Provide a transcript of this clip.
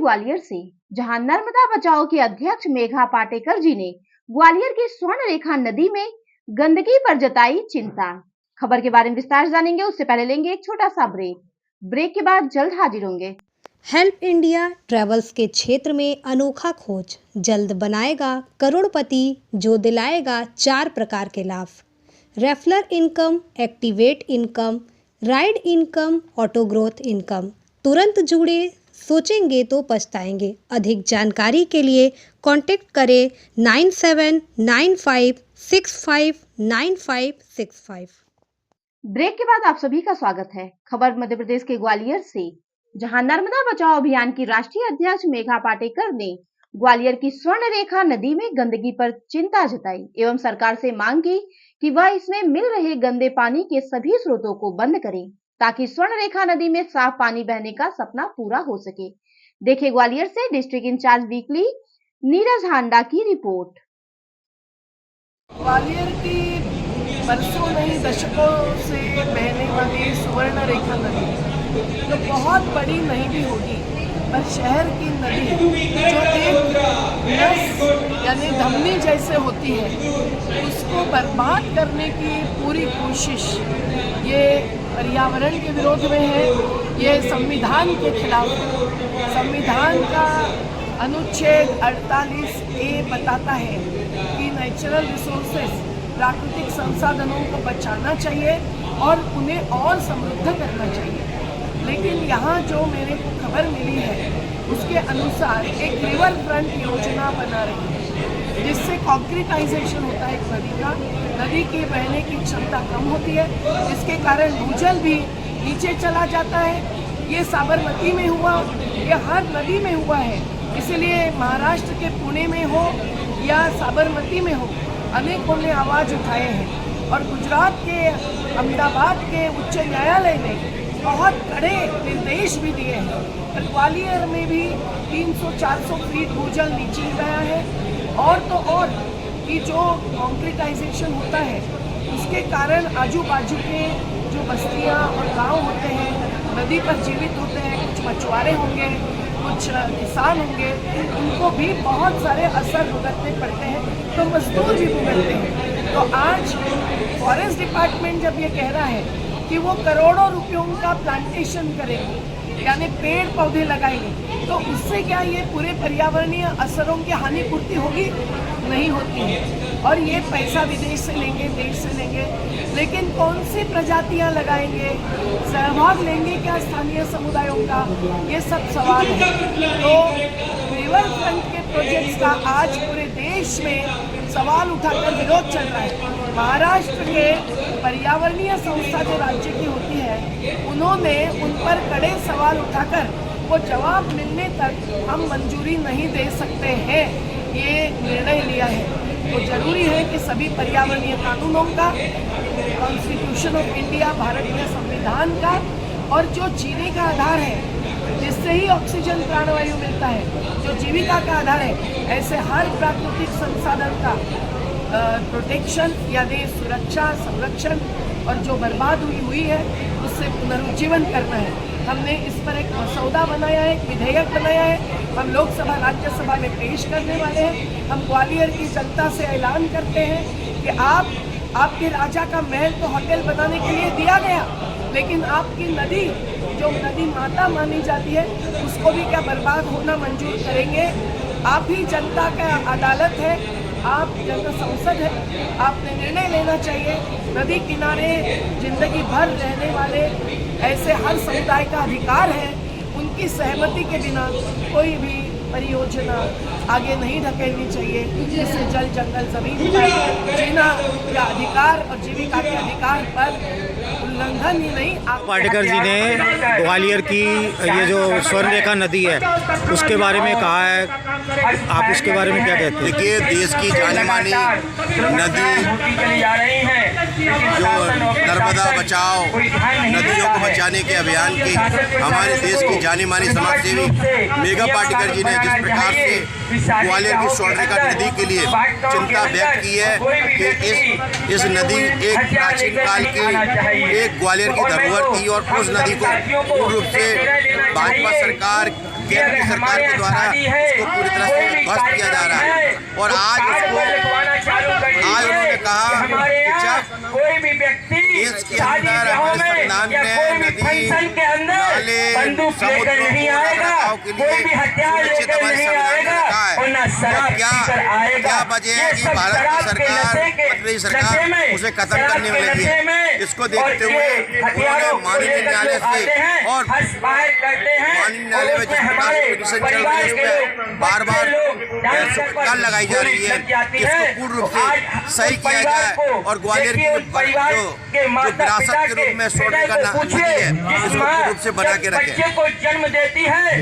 ग्वालियर से, जहां नर्मदा बचाओ के अध्यक्ष मेघा पाटेकर जी ने ग्वालियर की स्वर्ण रेखा नदी में गंदगी पर जताई चिंता। खबर के बारे में विस्तार से जानेंगे, उससे पहले लेंगे एक छोटा सा ब्रेक के बाद जल्द हाजिर होंगे। हेल्प इंडिया ट्रैवल्स के क्षेत्र में अनोखा खोज, जल्द बनाएगा करोड़पति जो दिलाएगा 4 प्रकार के लाभ: referral income, activate income, ride income, auto growth income. तुरंत जुड़े, सोचेंगे तो पछताएंगे। अधिक जानकारी के लिए कांटेक्ट करें 9795659565। ब्रेक के बाद आप सभी का स्वागत है। खबर मध्य प्रदेश के ग्वालियर से, जहां नर्मदा बचाओ अभियान की राष्ट्रीय अध्यक्ष मेघा पाटेकर ने ग्वालियर की स्वर्ण रेखा नदी में गंदगी पर चिंता जताई एवं सरकार से मांग की कि वह इसमें मिल रहे गंदे पानी के सभी स्रोतों को बंद करे ताकि स्वर्ण रेखा नदी में साफ पानी बहने का सपना पूरा हो सके। देखिए ग्वालियर से डिस्ट्रिक्ट इंचार्ज वीकली नीरज हांडा की रिपोर्ट। ग्वालियर की बरसों नहीं दशकों से बहने वाली सुवर्ण रेखा नदी जो बहुत बड़ी नहीं भी होगी, पर शहर की नदी जो एक नस यानी धमनी जैसे होती है, उसको बर्बाद करने की पूरी कोशिश ये पर्यावरण के विरोध में है, ये संविधान के खिलाफ है। संविधान का अनुच्छेद 48A बताता है कि नेचुरल रिसोर्सेस, प्राकृतिक संसाधनों को बचाना चाहिए और उन्हें और समृद्ध करना चाहिए। लेकिन यहाँ जो मेरे को खबर मिली है उसके अनुसार एक रिवर फ्रंट योजना बना रही है, जिससे कॉन्क्रीटाइजेशन होता है एक नदी का। नदी की बहने की क्षमता कम होती है, जिसके कारण भूजल भी नीचे चला जाता है। ये साबरमती में हुआ, ये हर नदी में हुआ है। इसलिए महाराष्ट्र के पुणे में हो या साबरमती में हो, अनेकों ने आवाज़ उठाए हैं और गुजरात के अहमदाबाद के उच्च न्यायालय ने बहुत कड़े निर्देश भी दिए हैं। पर ग्वालियर में भी 300-400 फीट भूजल नीचे गया है। और तो और कि जो कॉन्क्रीटाइजेशन होता है उसके कारण आजू बाजू के जो बस्तियां और गांव होते हैं नदी पर जीवित होते हैं, कुछ मछुआरे होंगे, कुछ किसान होंगे, उनको भी बहुत सारे असर भुगतने पड़ते हैं, तो मजदूर भी भुगतते हैं। तो आज फॉरेस्ट डिपार्टमेंट जब ये कह रहा है कि वो करोड़ों रुपयों का प्लांटेशन करेंगे, यानी पेड़ पौधे लगाएंगे, तो उससे क्या ये पूरे पर्यावरणीय असरों की हानि पूर्ति होगी? नहीं होती है। और ये पैसा विदेश से लेंगे, देश से लेंगे, लेकिन कौन सी प्रजातियां लगाएंगे, सहभाग लेंगे क्या स्थानीय समुदायों का, ये सब सवाल है। तो रिवर फ्रंट के प्रोजेक्ट्स का आज पूरे देश में सवाल उठाकर विरोध चल रहा है। महाराष्ट्र के पर्यावरणीय संस्था जो राज्य की होती है, उन्होंने उन पर कड़े सवाल उठाकर वो जवाब मिलने तक हम मंजूरी नहीं दे सकते हैं, ये निर्णय लिया है। तो जरूरी है कि सभी पर्यावरणीय कानूनों का, कॉन्स्टिट्यूशन ऑफ इंडिया, भारतीय संविधान का, और जो जीने का आधार है, जिससे ही ऑक्सीजन प्राणवायु मिलता है, जो जीविका का आधार है, ऐसे हर प्राकृतिक संसाधन का प्रोटेक्शन यानी सुरक्षा, संरक्षण, और जो बर्बाद हुई है उससे पुनरुज्जीवन करना है। हमने इस पर एक मसौदा बनाया है, एक विधेयक बनाया है, हम लोकसभा राज्यसभा में पेश करने वाले हैं। हम ग्वालियर की जनता से ऐलान करते हैं कि आपके राजा का महल तो होटल बनाने के लिए दिया गया, लेकिन आपकी नदी जो नदी माता मानी जाती है उसको भी क्या बर्बाद होना मंजूर करेंगे? आप ही जनता का अदालत है, आप जनता संसद है, आपने निर्णय लेना चाहिए। नदी किनारे जिंदगी भर रहने वाले ऐसे हर समुदाय का अधिकार है, उनकी सहमति के बिना कोई भी परियोजना आगे नहीं ढकेलनी चाहिए, जिससे जल, जंगल, जमीन पर जीना या अधिकार और जीविका के अधिकार पर उल्लंघन ही नहीं। पाटेकर जी ने ग्वालियर की ये जो स्वर्ण रेखा नदी है उसके बारे में कहा है, आप उसके बारे में क्या कहते हैं? देखिए, देश की जानी मानी नदी जो नर्मदा बचाओ, नदियों को बचाने के अभियान की हमारे देश की जानी मानी समाजसेवी मेघा पाटेकर जी ने जिस प्रकार से ग्वालियर की स्वर्ण रेखा नदी के लिए चिंता व्यक्त की है कि इस नदी एक प्राचीन काल की एक ग्वालियर की धरोहर थी और उस नदी को पूर्ण रूप से भाजपा सरकार केंद्र की सरकार के द्वारा उसको पूरी तरह से ध्वस्त किया जा रहा है। और आज उन्होंने कहा कि जब कोई भी व्यक्ति देश के अंदर हमारे संविधान में नदी, नाले, समुद्र के लिए सुरक्षित हमारे संविधान में रखा है, तो क्या वजह है कि भारत की सरकार, मध्य प्रदेश सरकार उसे खत्म करने में लगी है। इसको देखते हुए उन्होंने माननीय न्यायालय से और माननीय न्यायालय में जिस प्रकार से पिटीशन चल रही है उसमें बार बार कल लगाई जा रही है कि इसको पूर्ण रूप से सही किया जाए और ग्वालियर की जो विरासत के रूप में स्वर्ण का नदी है इसको पूर्ण रूप से बना के रखें। जन्म देती है।